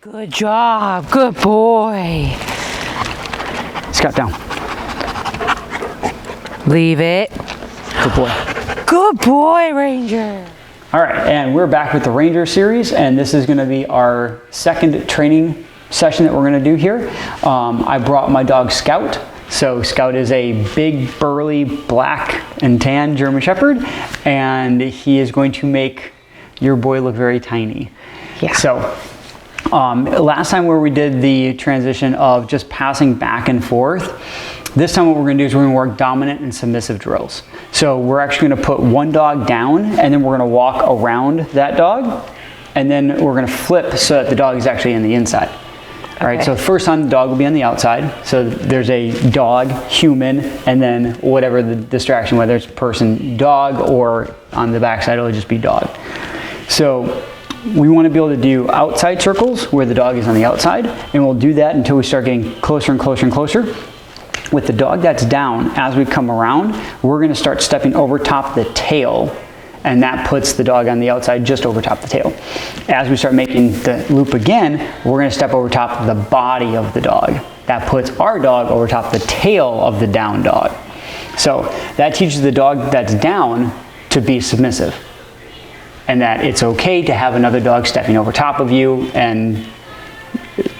Good job. Good boy. Scout down. Leave it. Good boy. Good boy, Ranger. All right, and we're back with the Ranger series, and this is going to be our second training session that we're going to do here. I brought my dog Scout. So Scout is a big, burly, black and tan German Shepherd, and he is going to make your boy look very tiny. Yeah. So last time where we did the transition of just passing back and forth, this time what we're going to do is we're going to work dominant and submissive drills. So we're actually going to put one dog down, and then we're going to walk around that dog, and then we're going to flip so that the dog is actually in the inside. All right, so first time the dog will be on the outside. So there's a dog, human, and then whatever the distraction, whether it's person, dog, or on the backside, it'll just be dog. So we want to be able to do outside circles where the dog is on the outside, and we'll do that until we start getting closer and closer and closer. With the dog that's down, as we come around, we're going to start stepping over top the tail, and that puts the dog on the outside just over top the tail. As we start making the loop again, we're going to step over top the body of the dog. That puts our dog over top the tail of the down dog. So that teaches the dog that's down to be submissive, and that it's okay to have another dog stepping over top of you and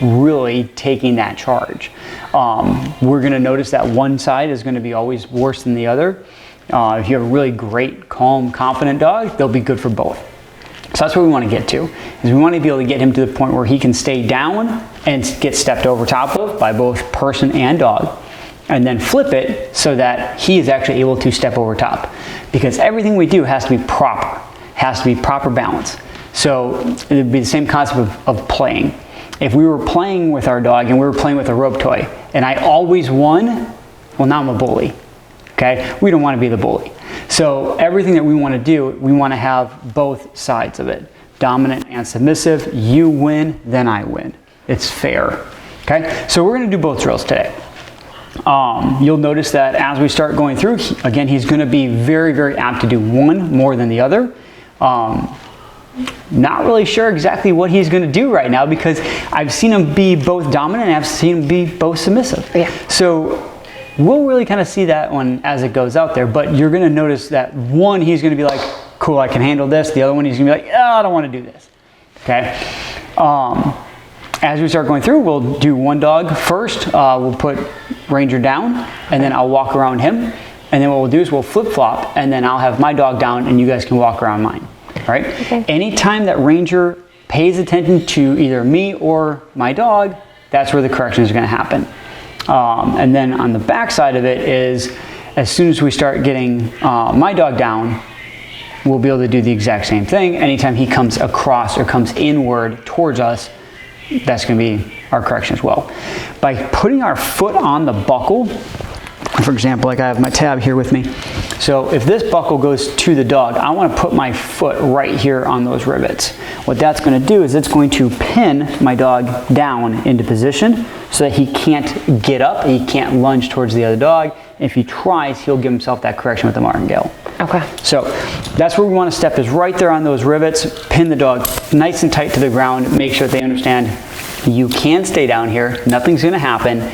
really taking that charge. We're going to notice that one side is going to be always worse than the other. If you have a really great, calm, confident dog, they'll be good for both. So that's what we want to get to, is we want to be able to get him to the point where he can stay down and get stepped over top of by both person and dog, and then flip it so that he is actually able to step over top. Because everything we do has to be proper, has to be proper balance. So it would be the same concept of playing. If we were playing with our dog and we were playing with a rope toy and I always won, well, now I'm a bully. Okay? We don't want to be the bully. So everything that we want to do, we want to have both sides of it. Dominant and submissive. You win, then I win. It's fair. Okay? So we're going to do both drills today. You'll notice that as we start going through, again, he's going to be very, very apt to do one more than the other. Not really sure exactly what he's going to do right now, because I've seen him be both dominant and I've seen him be both submissive. Yeah. So we'll really kind of see that one as it goes out there, but you're going to notice that one, he's going to be like, cool, I can handle this. The other one, he's going to be like, oh, I don't want to do this. Okay. As we start going through, we'll do one dog first. We'll put Ranger down, and then I'll walk around him. And then what we'll do is we'll flip-flop, and then I'll have my dog down, and you guys can walk around mine. All right? Okay. Anytime that Ranger pays attention to either me or my dog, that's where the correction is going to happen. And then on the back side of it is, as soon as we start getting my dog down, we'll be able to do the exact same thing. Anytime he comes across or comes inward towards us, that's going to be our correction as well. By putting our foot on the buckle, for example, like I have my tab here with me. So if this buckle goes to the dog, I want to put my foot right here on those rivets. What that's going to do is it's going to pin my dog down into position so that he can't get up, he can't lunge towards the other dog. If he tries, he'll give himself that correction with the martingale. Okay. So that's where we want to step, is right there on those rivets, pin the dog nice and tight to the ground, make sure that they understand you can stay down here, nothing's going to happen.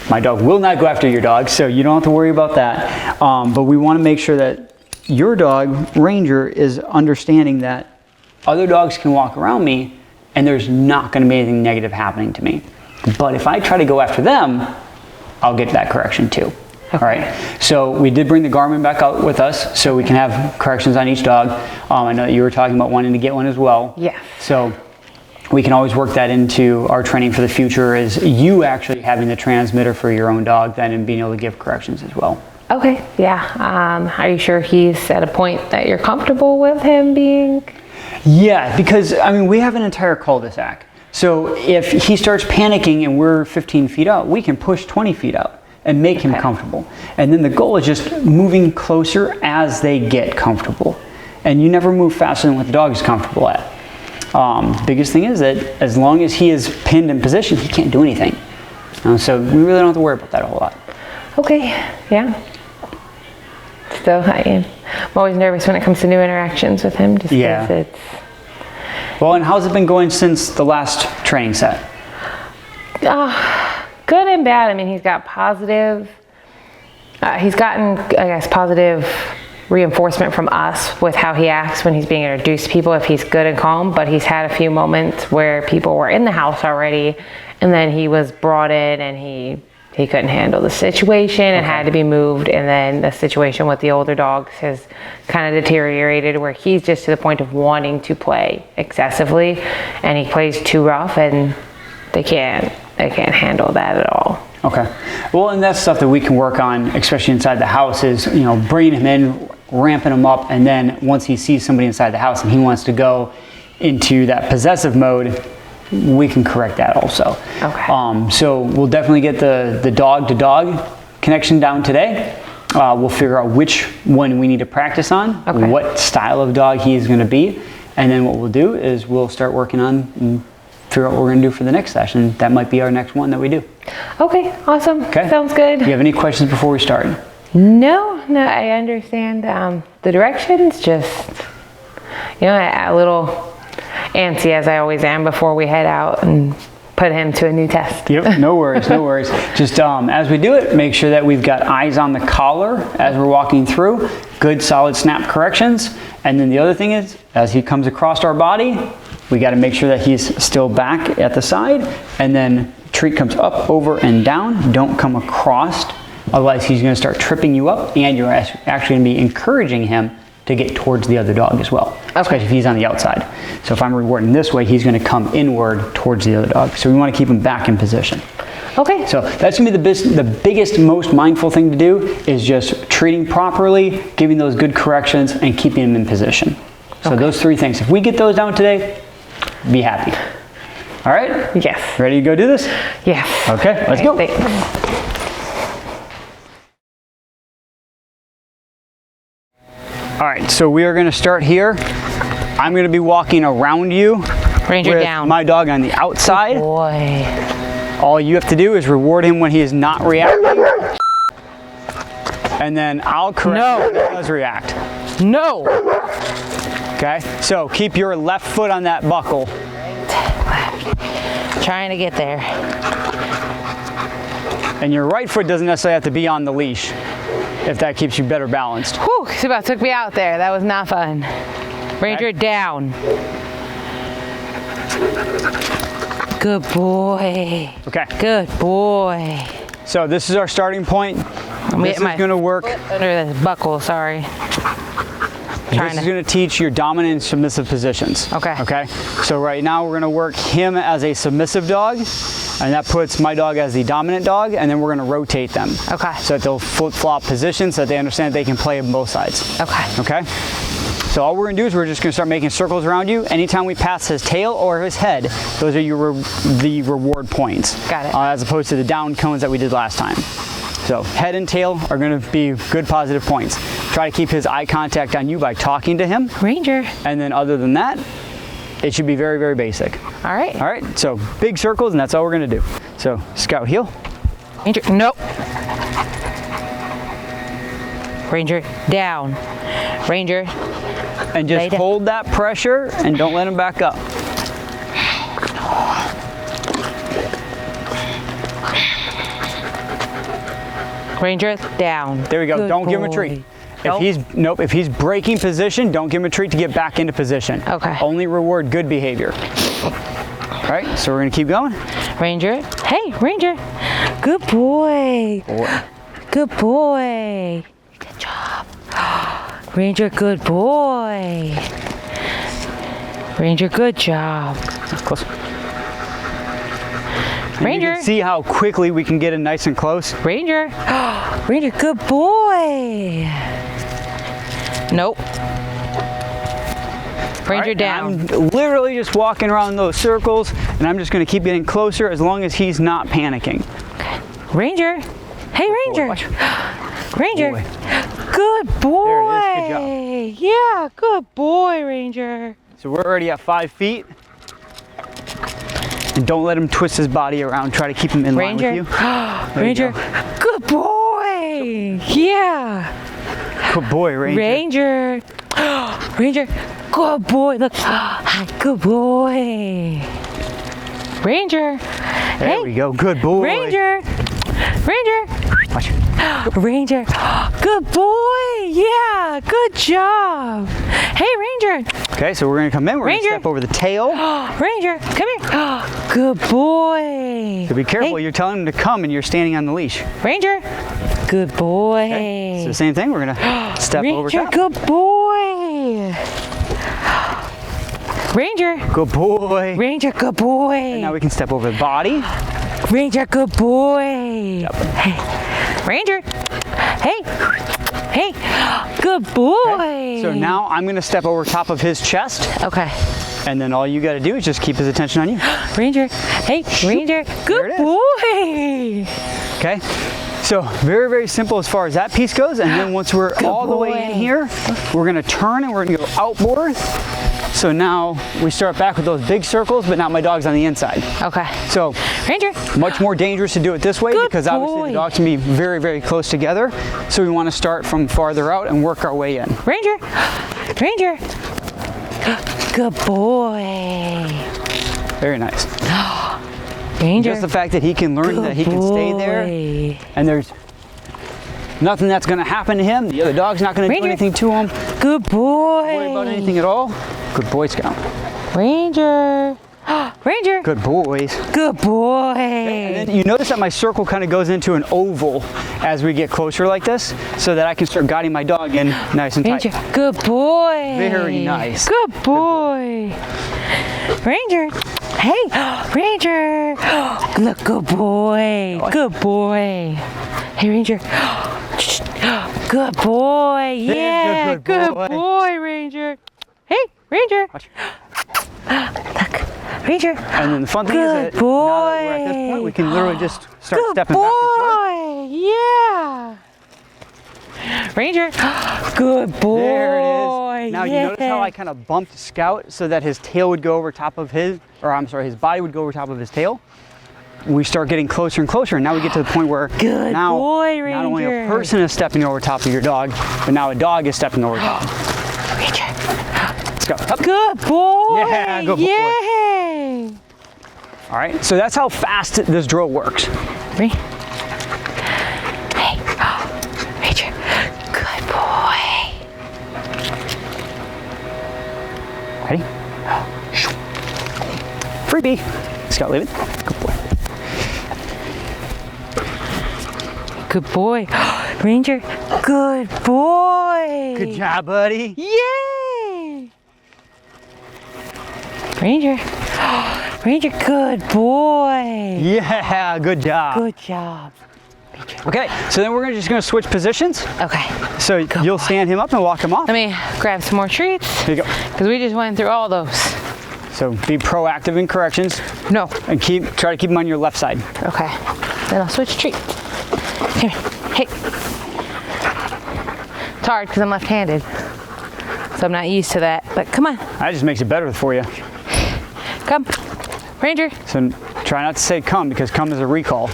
My dog will not go after your dog, so you don't have to worry about that. But we want to make sure that your dog, Ranger, is understanding that other dogs can walk around me and there's not going to be anything negative happening to me. But if I try to go after them, I'll get that correction too. Okay. All right. So we did bring the Garmin back out with us so we can have corrections on each dog. I know that you were talking about wanting to get one as well. Yeah. So we can always work that into our training for the future, is you actually having the transmitter for your own dog then and being able to give corrections as well. Okay, yeah. Are you sure he's at a point that you're comfortable with him being? Yeah, because I mean, we have an entire cul-de-sac. So if he starts panicking and we're 15 feet out, we can push 20 feet out and make him comfortable. And then the goal is just moving closer as they get comfortable. And you never move faster than what the dog is comfortable at. Biggest thing is that as long as he is pinned in position, he can't do anything. So we really don't have to worry about that a whole lot. Okay, yeah. So I'm always nervous when it comes to new interactions with him, just because Well, and how's it been going since the last training set? Good and bad. I mean, he's got positive. He's gotten, I guess, positive reinforcement from us with how he acts when he's being introduced to people if he's good and calm, but he's had a few moments where people were in the house already and then he was brought in and he couldn't handle the situation and had to be moved, and then the situation with the older dogs has kind of deteriorated where he's just to the point of wanting to play excessively and he plays too rough and they can't handle that at all. Okay. Well, and that's stuff that we can work on, especially inside the house, is, you know, bringing him in, ramping him up, and then once he sees somebody inside the house and he wants to go into that possessive mode, we can correct that also. Okay. So we'll definitely get the dog-to-dog connection down today. We'll figure out which one we need to practice on, what style of dog he's going to be, and then what we'll do is we'll start working on and figure out what we're going to do for the next session. That might be our next one that we do. Okay, awesome. Okay. Sounds good. Do you have any questions before we start? No, I understand the directions, just, you know, a little antsy as I always am before we head out and put him to a new test. Yep, no worries, no worries. Just as we do it, make sure that we've got eyes on the collar as we're walking through, good solid snap corrections, and then the other thing is, as he comes across our body, we got to make sure that he's still back at the side, and then treat comes up, over, and down. Don't come across, otherwise he's going to start tripping you up, and you're actually going to be encouraging him to get towards the other dog as well, especially if he's on the outside. So if I'm rewarding this way, he's going to come inward towards the other dog. So we want to keep him back in position. Okay. So that's going to be the biggest, most mindful thing to do is just treating properly, giving those good corrections, and keeping him in position. So those three things. If we get those down today, be happy. All right? Yes. Ready to go do this? Yes. Okay, let's go. Thanks. All right, so we are going to start here. I'm going to be walking around you. Ranger with down. my dog on the outside. Good boy. All you have to do is reward him when he is not reacting. And then I'll correct him when he does react. No. Okay, so keep your left foot on that buckle. Trying to get there. And your right foot doesn't necessarily have to be on the leash, if that keeps you better balanced. Whew, she about took me out there. That was not fun. Ranger down. Good boy. Okay. Good boy. So this is our starting point. This is going to work. Under the buckle, sorry. This is going to teach your dominant and submissive positions. Okay. Okay. So right now we're going to work him as a submissive dog, and that puts my dog as the dominant dog, and then we're going to rotate them. Okay. So that they'll flip-flop positions so that they understand that they can play on both sides. Okay. Okay. So all we're going to do is we're just going to start making circles around you. Anytime we pass his tail or his head, those are the reward points. Got it. As opposed to the down cones that we did last time. So head and tail are going to be good positive points. Try to keep his eye contact on you by talking to him. Ranger. And then other than that, it should be very, very basic. All right. All right, so big circles, and that's all we're going to do. So scout heel. Ranger, no. Ranger, down. Ranger. And just hold that pressure and don't let him back up. Ranger, down. There we go. Good Don't give him a boy. treat. Nope. If he's breaking position, don't give him a treat to get back into position. Okay. Only reward good behavior. All right, so we're gonna keep going. Ranger, hey, Ranger. Good boy. Good boy. Good job. Ranger, good boy. Ranger, good job. Close. Ranger. You can see how quickly we can get in nice and close. Ranger. Ranger, good boy. Nope. Ranger down. I'm literally just walking around those circles, and I'm just going to keep getting closer as long as he's not panicking. Ranger. Hey, Ranger. Ranger. Boy. Good boy. There it is. Good job. Yeah, good boy, Ranger. So we're already at 5 feet. And don't let him twist his body around. Try to keep him in line with you. Ranger. Good boy. Yeah. Good boy, Ranger. Ranger. Ranger. Good boy. Look. Good boy. Ranger. There we go. Good boy. Ranger. Ranger. Watch. Ranger. Good boy. Yeah. Good job. Hey, Ranger. Okay, so we're going to come in. We're going to Ranger. step over the tail. Ranger, come here. Good boy. So be careful. Hey, You're telling him to come and you're standing on the leash. Ranger. Good boy. Okay. So the same thing. We're going to step over Ranger, top. good boy. Ranger. Good boy. Ranger, good boy. And now we can step over the body. Ranger, good boy. Yep. Hey, Ranger. Hey. Hey. Good boy. So now I'm going to step over top of his chest. Okay. And then all you got to do is just keep his attention on you. Ranger. Hey, Ranger. There Good it is. boy. Okay? So very, very simple as far as that piece goes. And then once we're all the way in boy. here, we're going to turn and we're going to go outboard. So now we start back with those big circles, but now my dog's on the inside. Okay. So Ranger. much more dangerous to do it this way Good because obviously boy. the dogs can be very, very close together. So we want to start from farther out and work our way in. Ranger. Ranger. Good boy. Very nice. Ranger. Just the fact that he can learn Good that he can stay there boy. and there's nothing that's going to happen to him. The other dog's not going to do Ranger. anything to him. Good boy. Worry about anything at all. Good Boy Scout. Ranger. Ranger. Good boys. Good boy. And then you notice that my circle kind of goes into an oval as we get closer like this so that I can start guiding my dog in nice and Ranger. tight. Good boy. Very nice. Good boy. Ranger. Hey, Ranger. Look, good boy. Good boy. Hey, Ranger. Good boy. Yeah, good boy. good boy, Ranger. Hey, Ranger. Watch. Look, Ranger. And then the fun thing is that Good now that we're at this point, we can literally just start Good stepping back and forth. boy. Yeah. Ranger. Good boy. There it is. Now you yeah. notice how I kind of bumped Scout so that his tail would go over top of his, or I'm sorry, his body would go over top of his tail. We start getting closer and closer, and now we get to the point where Good now boy, not only a Ranger. person is stepping over top of your dog, but now a dog is stepping over top. Ranger. Let's go. Up. Good boy. Yeah, good boy. Yay. All right, so that's how fast this drill works. Hey, Ranger. Good boy. Ready? Freebie. Scout, leave it. Good boy. Good boy. Ranger. Good boy. Good job, buddy. Yay. Ranger. Ranger, good boy. Yeah, good job. Good job. Okay, so then we're just gonna switch positions. Okay. So you'll stand him up and walk him off. Let me grab some more treats Here you go. because we just went through all those. So be proactive in corrections No. and try to keep them on your left side. Okay. Then I'll switch treats. Here. Hey. It's hard because I'm left-handed, so I'm not used to that. But come on. That just makes it better for you. Come. Ranger. So try not to say come because come is a recall.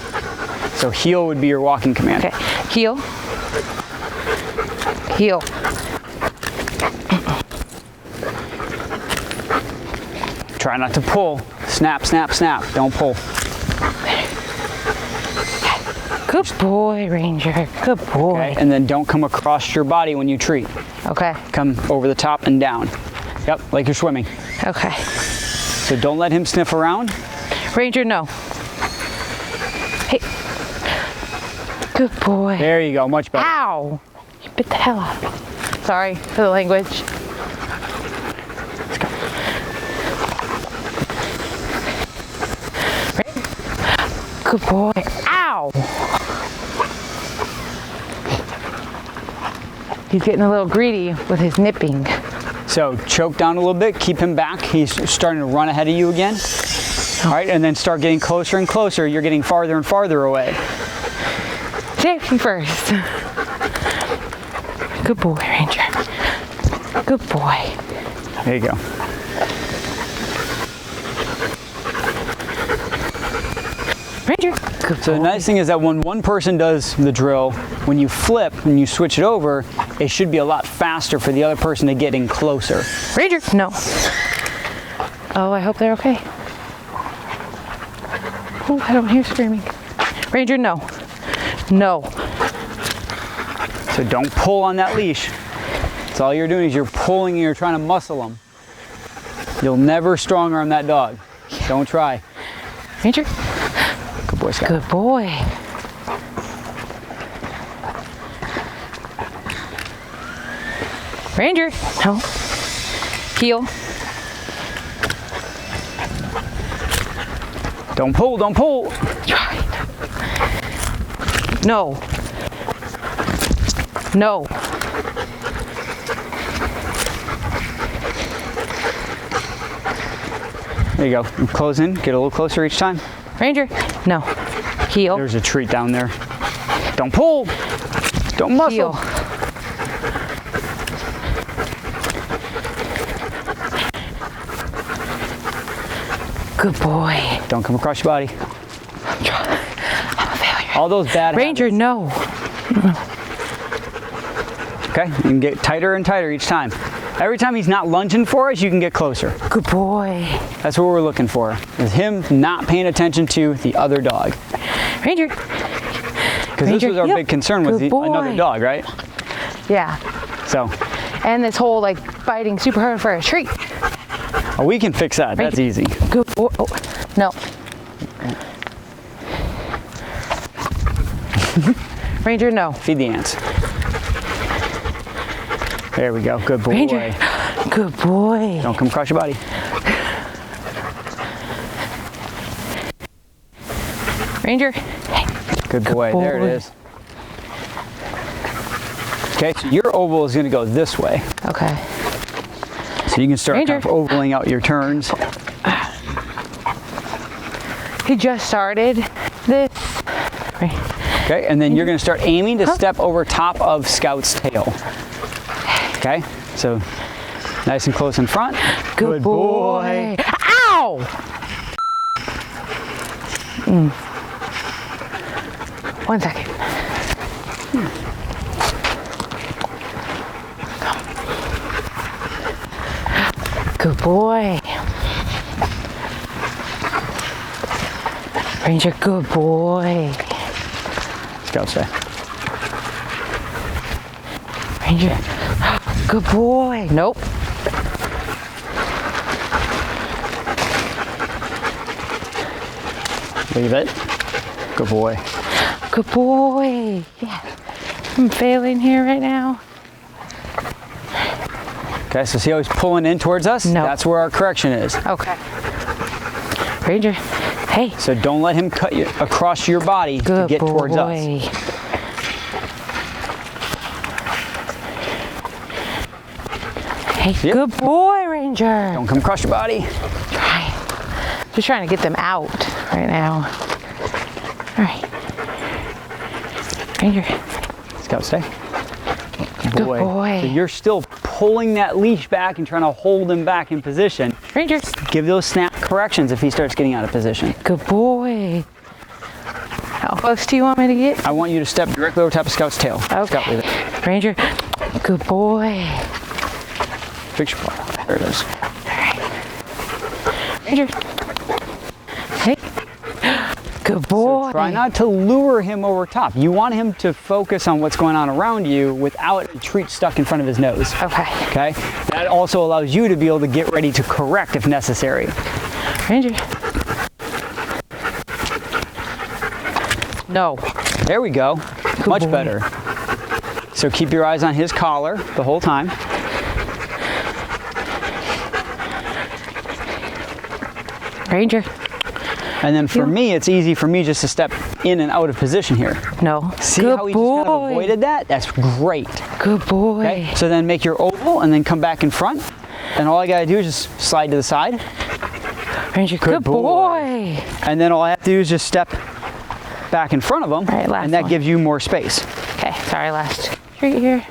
So heel would be your walking command. Okay. Heel. Heel. Try not to pull. Snap, snap, snap. Don't pull. Good boy, Ranger. Good boy. Okay? And then don't come across your body when you treat. Okay. Come over the top and down. Yep, like you're swimming. Okay. So don't let him sniff around. Ranger, no. Hey. Good boy. There you go, much better. Ow! You bit the hell out of me. Sorry for the language. Let's go. Good boy. Ow! He's getting a little greedy with his nipping. So choke down a little bit, keep him back. He's starting to run ahead of you again. All right, and then start getting closer and closer. You're getting farther and farther away. Safety first. Good boy, Ranger. Good boy. There you go. Ranger. Good So the boy. nice thing is that when one person does the drill, when you flip, when you switch it over, it should be a lot faster for the other person to get in closer. Ranger. No. Oh, I hope they're okay. Oh, I don't hear screaming. Ranger, no. No. So don't pull on that leash. That's all you're doing is you're pulling and you're trying to muscle them. You'll never strong arm that dog. Don't try. Ranger. Good boy, Scott. Good boy. Ranger. No. Heel. Don't pull, don't pull. Try. No. No. There you go. Close in, get a little closer each time. Ranger. No. Heel. There's a treat down there. Don't pull. Don't muscle. Heel. Good boy. Don't come across your body. I'm a failure. All those bad Ranger, habits. no. Okay, you can get tighter and tighter each time. Every time he's not lunging for us, you can get closer. Good boy. That's what we're looking for, is him not paying attention to the other dog. Ranger. Because this Ranger, was our yep. big concern with Good boy. another dog, right? Yeah. So, And this whole like biting super hard for a treat. we can fix that. That's easy. Good boy. Oh, no. Ranger, no. Feed the ants. There we go. Good boy. Ranger. Good boy. Don't come across your body. Ranger. Good boy. There it boy. is. Okay, so your oval is going to go this way. Okay. So you can start Ranger. kind of ovaling out your turns. He just started this. Okay, and then you're going to start aiming to step over top of Scout's tail. Okay, so nice and close in front. Good boy. Ow! One second. Good boy. Ranger, good boy. Scout stay. Ranger, good boy. Nope. Leave it. Good boy. Good boy. Yeah. I'm failing here right now. Okay, so see how he's pulling in towards us? No. That's where our correction is. Okay. Ranger, hey. So don't let him cut you across your body Good to get boy. towards us. Hey, Yep. good boy, Ranger. Don't come across your body. Try. Just trying to get them out right now. All right. Ranger, Scout stay. good boy. So you're still pulling that leash back and trying to hold him back in position. Ranger, Give those snap corrections if he starts getting out of position. good boy. How close do you want me to get? I want you to step directly over top of Scout's tail. Scout, leave Okay. it. Ranger, good boy. Fix your paw. There it is. Ranger, hey, good boy. Try not to lure him over top. You want him to focus on what's going on around you without a treat stuck in front of his nose. Okay. Okay? That also allows you to be able to get ready to correct if necessary. Ranger. No. There we go. Much boy. better. So keep your eyes on his collar the whole time. Ranger, And then for me, it's easy for me just to step in and out of position here. no. See good how he boy. just kind of avoided that? That's great. Good boy. Okay? So then make your oval and then come back in front. And all I gotta do is just slide to the side. Ranger, good boy. boy. And then all I have to do is just step back in front of him. All right, last and that one. gives you more space. Okay, sorry, last treat here.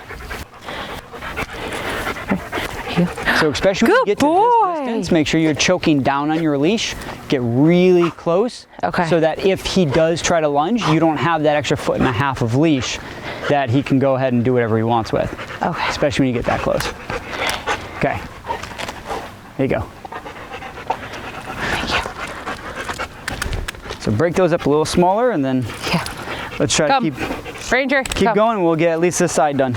So especially when Good you get to boy. this distance. Make sure you're choking down on your leash. Get really close. Okay. So that if he does try to lunge, you don't have that extra 1.5 foot of leash that he can go ahead and do whatever he wants with. Okay. Especially when you get that close. Okay. There you go. So break those up a little smaller, and then let's try to keep Ranger, going. We'll get at least this side done.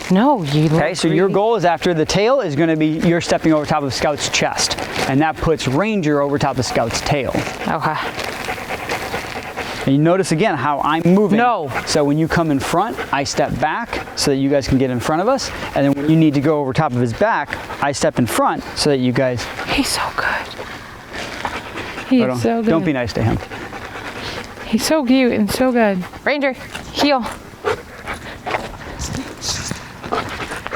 No, you. Okay, so your goal is after the tail is going to be you're stepping over top of Scout's chest, and that puts Ranger over top of Scout's tail. Okay. And you notice again how I'm moving. No. So when you come in front, I step back so that you guys can get in front of us, and then when you need to go over top of his back, I step in front so that you guys. He's so good. He's so good. Don't be nice to him. He's so cute and so good. Ranger, heel.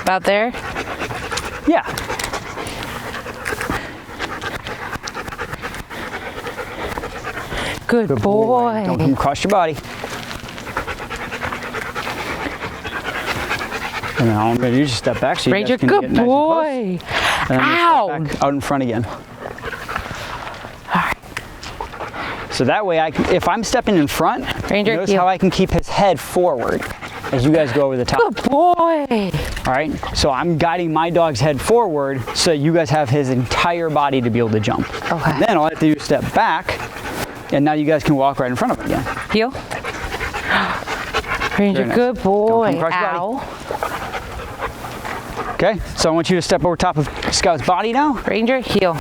About there? Yeah. Good boy. Don't come across your body. And now I'm going to use a step back so you Ranger, guys can good get nice boy. and close. And then Ow. step back out in front again. So that way, if I'm stepping in front, Ranger, notice heel. how I can keep his head forward as you guys go over the top. Good boy. All right, so I'm guiding my dog's head forward so you guys have his entire body to be able to jump. Okay. And then all I have to do is step back, and now you guys can walk right in front of him again. Heel. Ranger, nice. good boy. Don't come across your Ow. Okay, so I want you to step over top of Scout's body now. Ranger, heel.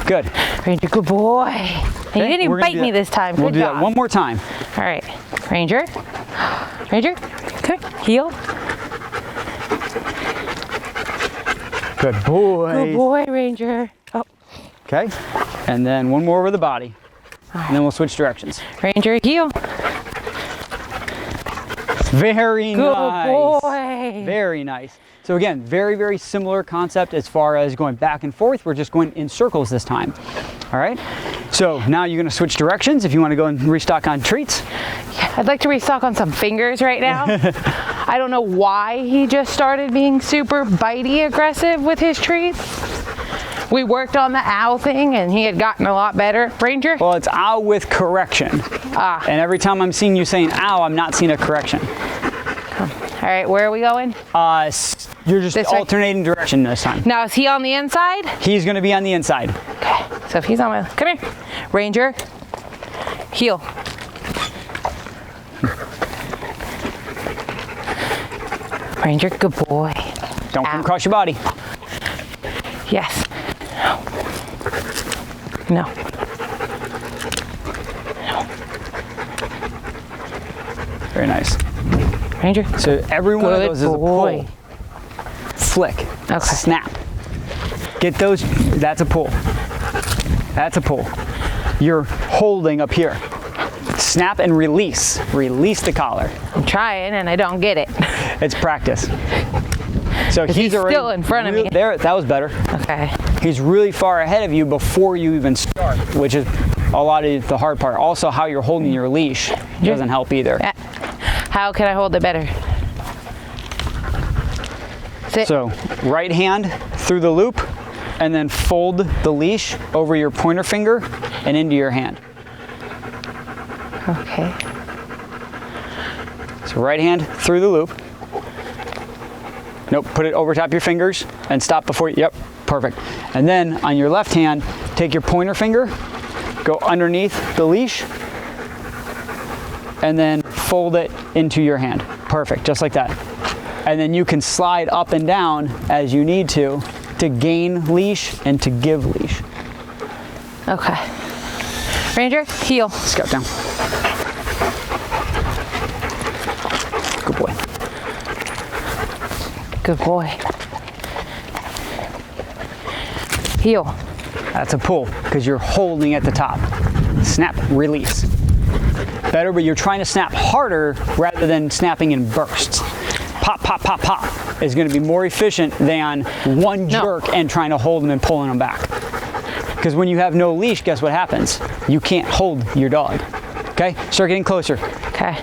Good. Ranger, good boy. And you didn't even bite me this time. We'll Good do job. that one more time. All right. Ranger. Ranger. Okay. Heel. Good boy. Good boy, Ranger. Oh, Okay, and then one more over the body. And then we'll switch directions. Ranger, heel. Very Good nice. boy. Very nice. So again, very, very similar concept as far as going back and forth. We're just going in circles this time. All right. So now you're going to switch directions if you want to go and restock on treats. I'd like to restock on some fingers right now. I don't know why he just started being super bitey aggressive with his treats. We worked on the owl thing and he had gotten a lot better. Ranger? Well, it's ow with correction. And every time I'm seeing you saying ow, I'm not seeing a correction. All right, where are we going? You're just This way? alternating direction this time. Now, is he on the inside? He's going to be on the inside. Okay, so if he's on my, come here. Ranger, heel. Ranger, good boy. Don't come across your body. Yes. No. Very nice. Ranger. So every one of Good those is a boy. pull, flick, Okay. snap. Get those, that's a pull. That's a pull. You're holding up here. Snap and release. Release the collar. I'm trying and I don't get it. It's practice. So He's already still in front of me. There, that was better. Okay. He's really far ahead of you before you even start, which is a lot of the hard part. Also, how you're holding your leash doesn't help either. How can I hold it better? Sit. So right hand through the loop, and then fold the leash over your pointer finger and into your hand. Okay. So right hand through the loop. Nope, put it over top your fingers and stop before you, yep, perfect. And then on your left hand, take your pointer finger, go underneath the leash, and then fold it into your hand. Perfect, just like that. And then you can slide up and down as you need to gain leash and to give leash. Okay. Ranger, heel. Scout down. Good boy. Good boy. Heel. That's a pull because you're holding at the top. Snap, release. Better, but you're trying to snap harder rather than snapping in bursts. Pop, pop, pop, pop is going to be more efficient than one jerk and trying to hold them and pulling them back. Because when you have no leash, guess what happens? You can't hold your dog. Okay? Start getting closer. Okay.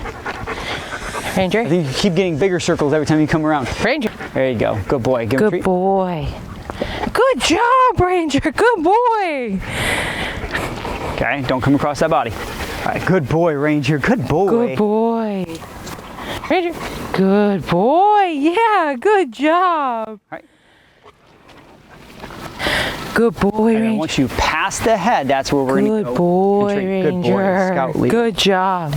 Ranger. I think you keep getting bigger circles every time you come around. Ranger. There you go. Good boy. Give him a Good treat. boy. Good job, Ranger. Good boy. Okay, don't come across that body. All right, good boy, Ranger. Good boy. Good boy. Ranger. Good boy. Yeah, good job. All right. Good boy, And then Ranger. once you pass the head, that's where we're going to Good go. boy, and treat. Ranger. Good boy, Scout lead. Good job.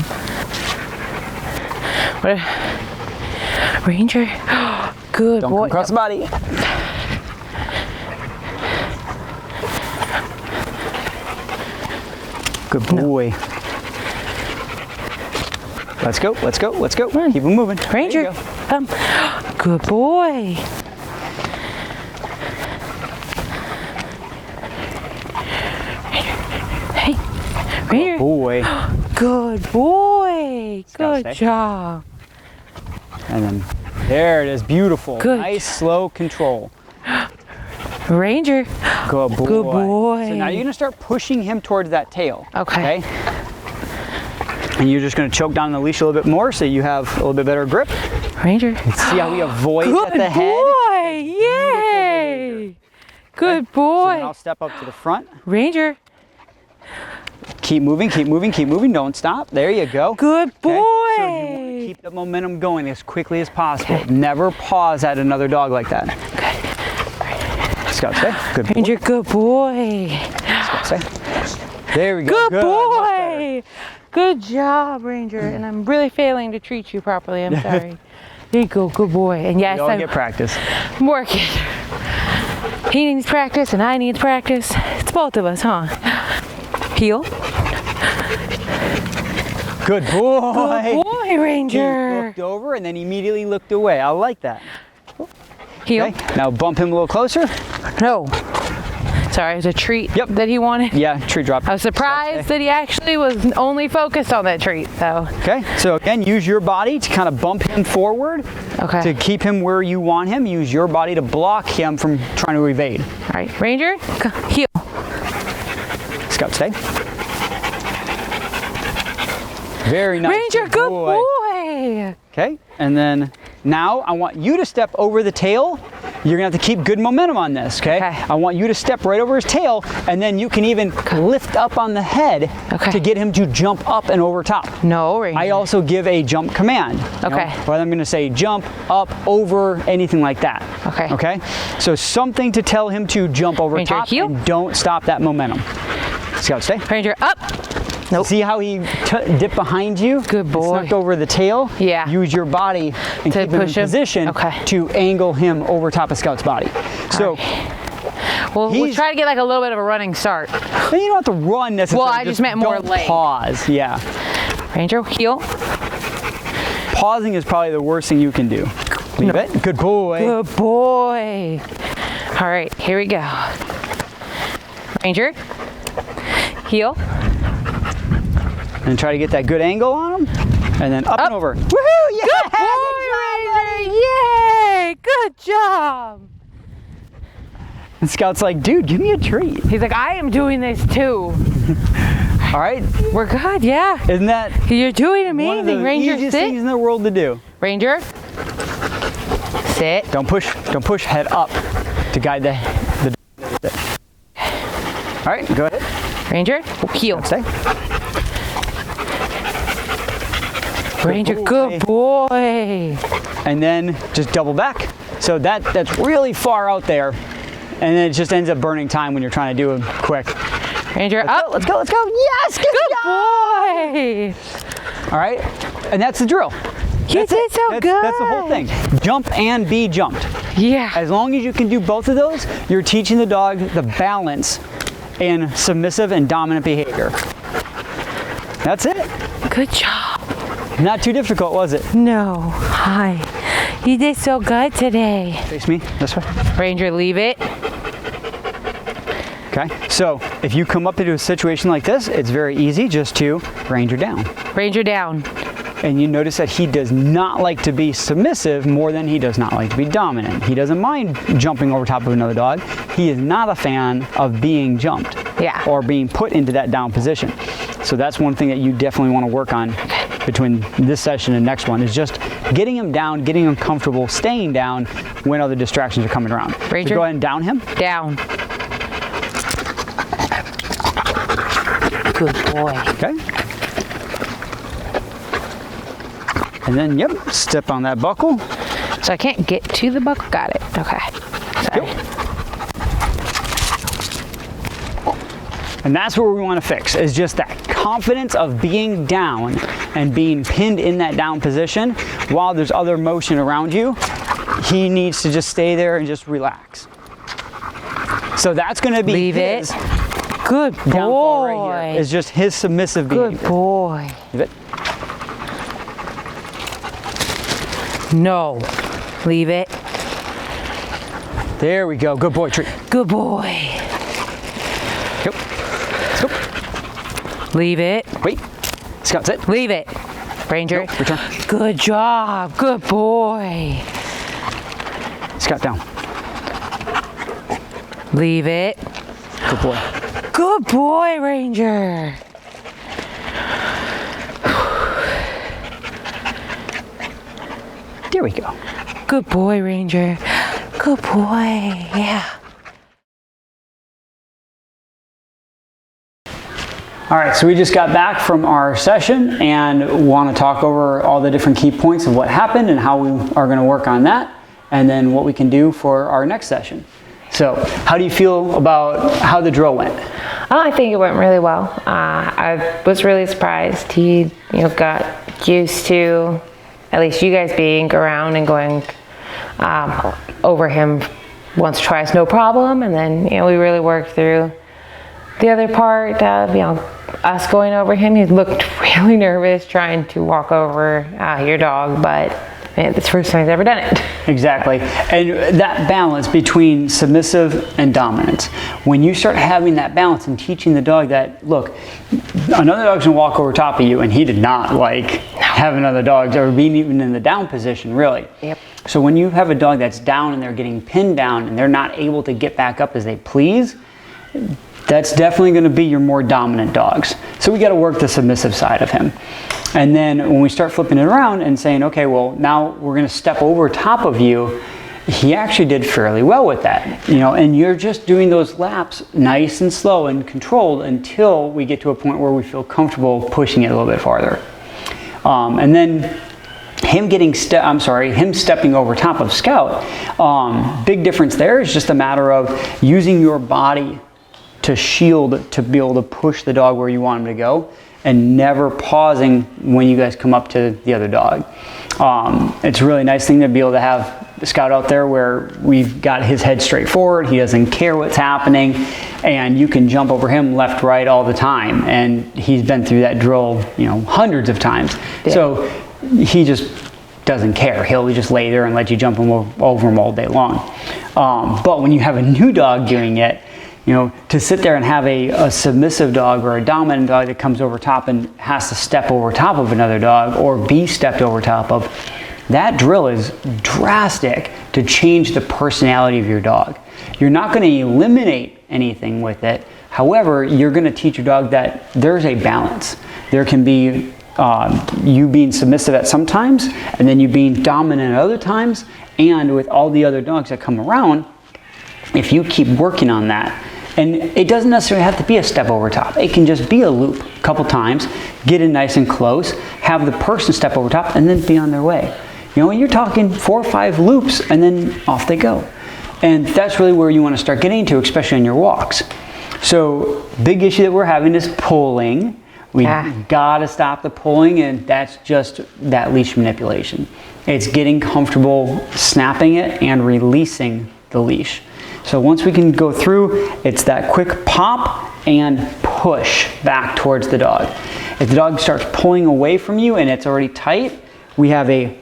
Ranger. Good Don't boy. come across the body. Good boy. Let's go, let's go, let's go. Run. Keep him moving. There you Ranger. go. Good boy. Hey, Ranger. Boy. Good boy. Scout, Good stay. job. And then there it is. Beautiful. Good. Nice, slow control. Ranger. Good boy. Good boy. So now you're going to start pushing him towards that tail. Okay. And you're just going to choke down the leash a little bit more so you have a little bit better grip. Ranger. See how we avoid Good at the head? boy. Yay. Good So then I'll boy. step up to the front. Ranger. Keep moving, keep moving, keep moving. Don't stop. There you go. Good Okay? So you want to boy. keep the momentum going as quickly as possible. Never pause at another dog like that. Scout, stay. Good boy. Ranger, good boy. Scout, stay. There we go. Good Much better. boy. Good job, Ranger. And I'm really failing to treat you properly. I'm sorry. There you go. Good boy. And yes, We all I'm get practice. working. He needs practice and I need practice. It's both of us, huh? Heel. Good boy. Good boy, He Ranger. looked over and then immediately looked away. I like that. Heel. Okay. Now bump him a little closer. No. Sorry, it was a treat Yep. that he wanted. Yeah, tree drop. I was surprised that he actually was only focused on that treat, though. Okay, so again, use your body to kind of bump him forward. Okay. To keep him where you want him. Use your body to block him from trying to evade. All right, Ranger, heel. Scout, stay. Very nice. Ranger, good boy. Okay, and then now I want you to step over the tail. You're gonna have to keep good momentum on this, okay? Okay. I want you to step right over his tail, and then you can even lift up on the head Okay. to get him to jump up and over top. No, Ranger. I also give a jump command. Okay. Whether I'm gonna say jump, up, over, anything like that. Okay. Okay? So something to tell him to jump over Ranger, top heel. and don't stop that momentum. Scout, stay. Ranger, up. Nope. See how he dipped behind you? Good and boy. snuck over the tail? Yeah. Use your body and To keep him in push him? position Okay. to angle him over top of Scout's body. So We'll He's- try to get like a little bit of a running start. then you don't have to run necessarily. Well, I just meant more don't leg. pause. Yeah. Ranger, heel. Pausing is probably the worst thing you can do. Leave it. Good boy. Good boy. All right, here we go. Ranger, heel. And try to get that good angle on him. And then up and over. Woohoo! Yeah! Good boy, Ranger. Yay! Good job. And Scout's like, dude, give me a treat. He's like, I am doing this too. All right? We're good, yeah. Isn't that You're doing one of amazing, the Ranger. easiest Sit. things in the world to do? Ranger, sit. Don't push head up to guide the All right, go ahead. Ranger, heel. Stay. Ranger, boy. good boy. And then just double back. So that's really far out there, and then it just ends up burning time when you're trying to do it quick. Ranger, up. Let's go, let's go. Yes, good job. Boy. All right, and that's the drill. You did so good. That's the whole thing. Jump and be jumped. Yeah. As long as you can do both of those, you're teaching the dog the balance in submissive and dominant behavior. That's it. Good job. Not too difficult, was it? No. Hi. You did so good today. Face me this way. Ranger, leave it. Okay, so if you come up into a situation like this, it's very easy just to Ranger down. Ranger down. And you notice that he does not like to be submissive more than he does not like to be dominant. He doesn't mind jumping over top of another dog. He is not a fan of being jumped. Yeah. Or being put into that down position. So that's one thing that you definitely want to work on between this session and next one, is just getting him down, getting him comfortable, staying down when other distractions are coming around. Ranger, so go ahead and down him. Down. Good boy. Okay. And then, yep, step on that buckle. So I can't get to the buckle. Got it. Okay. Sorry. Yep. And that's where we want to fix, is just that confidence of being down and being pinned in that down position while there's other motion around you. He needs to just stay there and just relax. So that's going to be Leave his it. Good downfall right boy. here. It's just his submissive behavior. Good boy. Leave it. No. Leave it. There we go. Good boy, Tree. Good boy. Go. Let's go. Leave it. Wait. Scout, sit. Leave it. Ranger. Nope, return. Good job. Good boy. Scout down. Leave it. Good boy. Good boy, Ranger. There we go. Good boy, Ranger. Good boy. Yeah. All right, so we just got back from our session and want to talk over all the different key points of what happened and how we are going to work on that, and then what we can do for our next session. So, how do you feel about how the drill went? I think it went really well. I was really surprised. He, got used to at least you guys being around and going over him once or twice, no problem. And then, we really worked through the other part of, us going over him. He looked really nervous trying to walk over your dog, but it's the first time he's ever done it. Exactly. And that balance between submissive and dominance. When you start having that balance and teaching the dog that, look, another dog's gonna walk over top of you, and he did not like have another dog or being even in the down position, really. Yep. So when you have a dog that's down and they're getting pinned down and they're not able to get back up as they please, that's definitely going to be your more dominant dogs. So we got to work the submissive side of him. And then when we start flipping it around and saying, okay, well, now we're going to step over top of you, he actually did fairly well with that. And you're just doing those laps nice and slow and controlled until we get to a point where we feel comfortable pushing it a little bit farther. And then him stepping over top of Scout, big difference there is just a matter of using your body to shield, to be able to push the dog where you want him to go, and never pausing when you guys come up to the other dog. It's a really nice thing to be able to have Scout out there where we've got his head straight forward, he doesn't care what's happening, and you can jump over him left, right all the time. And he's been through that drill, hundreds of times. Yeah. So he just doesn't care. He'll just lay there and let you jump him over him all day long. But when you have a new dog doing it, to sit there and have a submissive dog or a dominant dog that comes over top and has to step over top of another dog or be stepped over top of, that drill is drastic to change the personality of your dog. You're not going to eliminate anything with it. However, you're going to teach your dog that there's a balance. There can be you being submissive at some times, and then you being dominant at other times, and with all the other dogs that come around, if you keep working on that. And it doesn't necessarily have to be a step over top. It can just be a loop a couple times, get in nice and close, have the person step over top, and then be on their way. You're talking 4 or 5 loops, and then off they go. And that's really where you want to start getting to, especially on your walks. So big issue that we're having is pulling. We gotta stop the pulling, and that's just that leash manipulation. It's getting comfortable snapping it and releasing the leash. So once we can go through, it's that quick pop and push back towards the dog. If the dog starts pulling away from you and it's already tight, we have a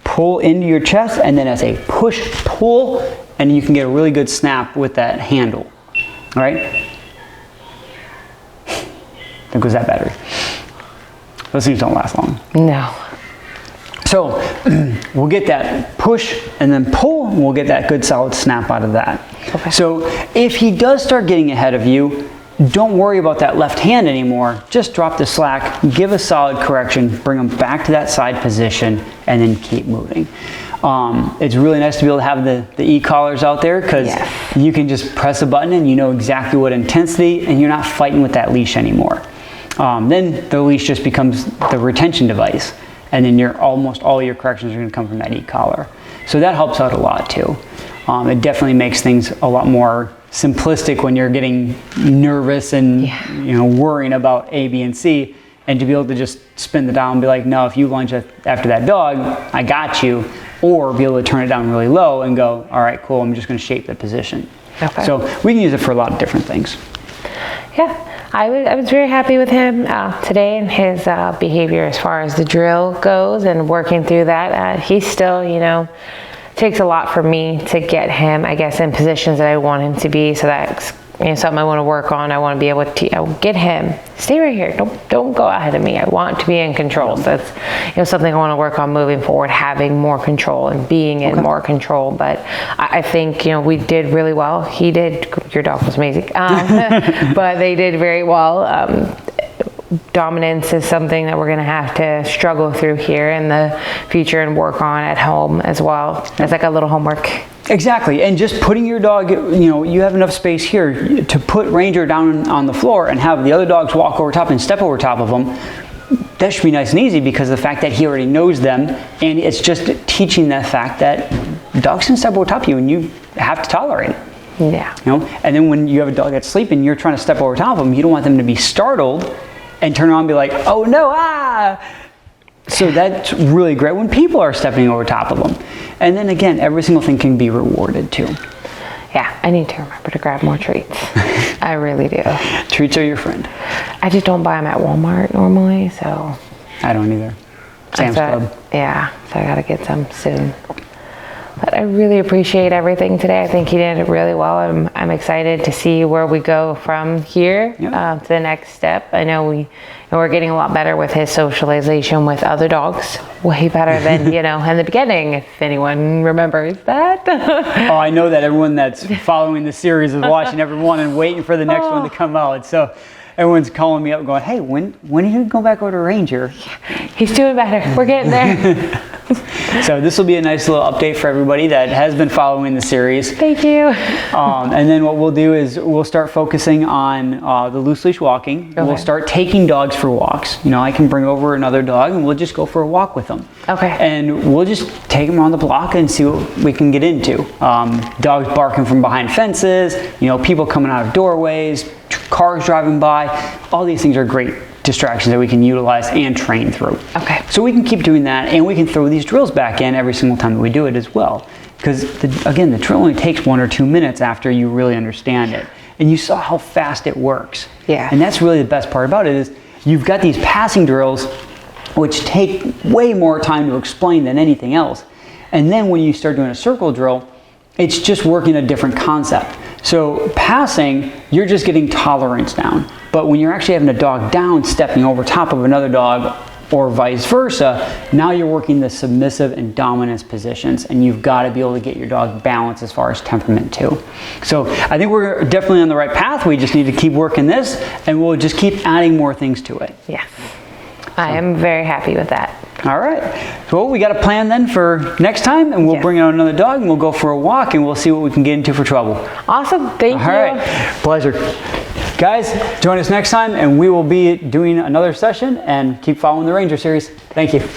pull into your chest, and then as a push pull, and you can get a really good snap with that handle. All right? There goes that battery. Those things don't last long. No. So we'll get that push and then pull, and we'll get that good solid snap out of that. Okay. So if he does start getting ahead of you, don't worry about that left hand anymore. Just drop the slack, give a solid correction, bring them back to that side position, and then keep moving. It's really nice to be able to have the e-collars out there, because you can just press a button and you know exactly what intensity, and you're not fighting with that leash anymore. Then the leash just becomes the retention device, and then almost all your corrections are going to come from that e-collar. So that helps out a lot too. It definitely makes things a lot more simplistic when you're getting nervous and worrying about A, B, and C, and to be able to just spin the dial and be like, no, if you lunge after that dog, I got you. Or be able to turn it down really low and go, all right, cool, I'm just going to shape the position. Okay. So we can use it for a lot of different things. Yeah, I was very happy with him today and his behavior as far as the drill goes and working through that. He's still, takes a lot for me to get him, I guess, in positions that I want him to be. So that's something I want to work on. I want to be able to get him. Stay right here. Don't go ahead of me. I want to be in control. So that's something I want to work on moving forward, having more control and being in more control. But I think we did really well. He did. Your dog was amazing. But they did very well. Dominance is something that we're going to have to struggle through here in the future and work on at home as well. It's like a little homework. Exactly, and just putting your dog, you have enough space here to put Ranger down on the floor and have the other dogs walk over top and step over top of them. That should be nice and easy, because of the fact that he already knows them, and it's just teaching the fact that dogs can step over top of you and you have to tolerate it. Yeah. And then when you have a dog that's sleeping, you're trying to step over top of them, you don't want them to be startled and turn around and be like, oh no, ah! So that's really great when people are stepping over top of them. And then again, every single thing can be rewarded too. Yeah, I need to remember to grab more treats. I really do. Treats are your friend. I just don't buy them at Walmart normally, so. I don't either. Sam's Club. Yeah, so I gotta get some soon. But I really appreciate everything today. I think he did it really well. I'm excited to see where we go from here to the next step. I know we're getting a lot better with his socialization with other dogs. Way better than, in the beginning, if anyone remembers that. Oh, I know that everyone that's following the series is watching everyone and waiting for the next one to come out. So everyone's calling me up going, hey, when are you going to go back over to Ranger? He's doing better. We're getting there. So this will be a nice little update for everybody that has been following the series. Thank you. And then what we'll do is we'll start focusing on the loose leash walking. Okay. We'll start taking dogs for walks. I can bring over another dog and we'll just go for a walk with them. Okay. And we'll just take them around the block and see what we can get into. Dogs barking from behind fences, people coming out of doorways, cars driving by. All these things are great distractions that we can utilize and train through. Okay. So we can keep doing that, and we can throw these drills back in every single time that we do it as well. Because again, the drill only takes 1 or 2 minutes after you really understand it. And you saw how fast it works. Yeah. And that's really the best part about it is you've got these passing drills which take way more time to explain than anything else. And then when you start doing a circle drill, it's just working a different concept. So passing, you're just getting tolerance down. But when you're actually having a dog down, stepping over top of another dog, or vice versa, now you're working the submissive and dominance positions, and you've got to be able to get your dog balanced as far as temperament too. So I think we're definitely on the right path. We just need to keep working this, and we'll just keep adding more things to it. Yes. I am very happy with that. All right. So we got a plan then for next time, and we'll bring out another dog, and we'll go for a walk, and we'll see what we can get into for trouble. Awesome. Thank you. All right. Pleasure. Guys, join us next time, and we will be doing another session, and keep following the Ranger series. Thank you.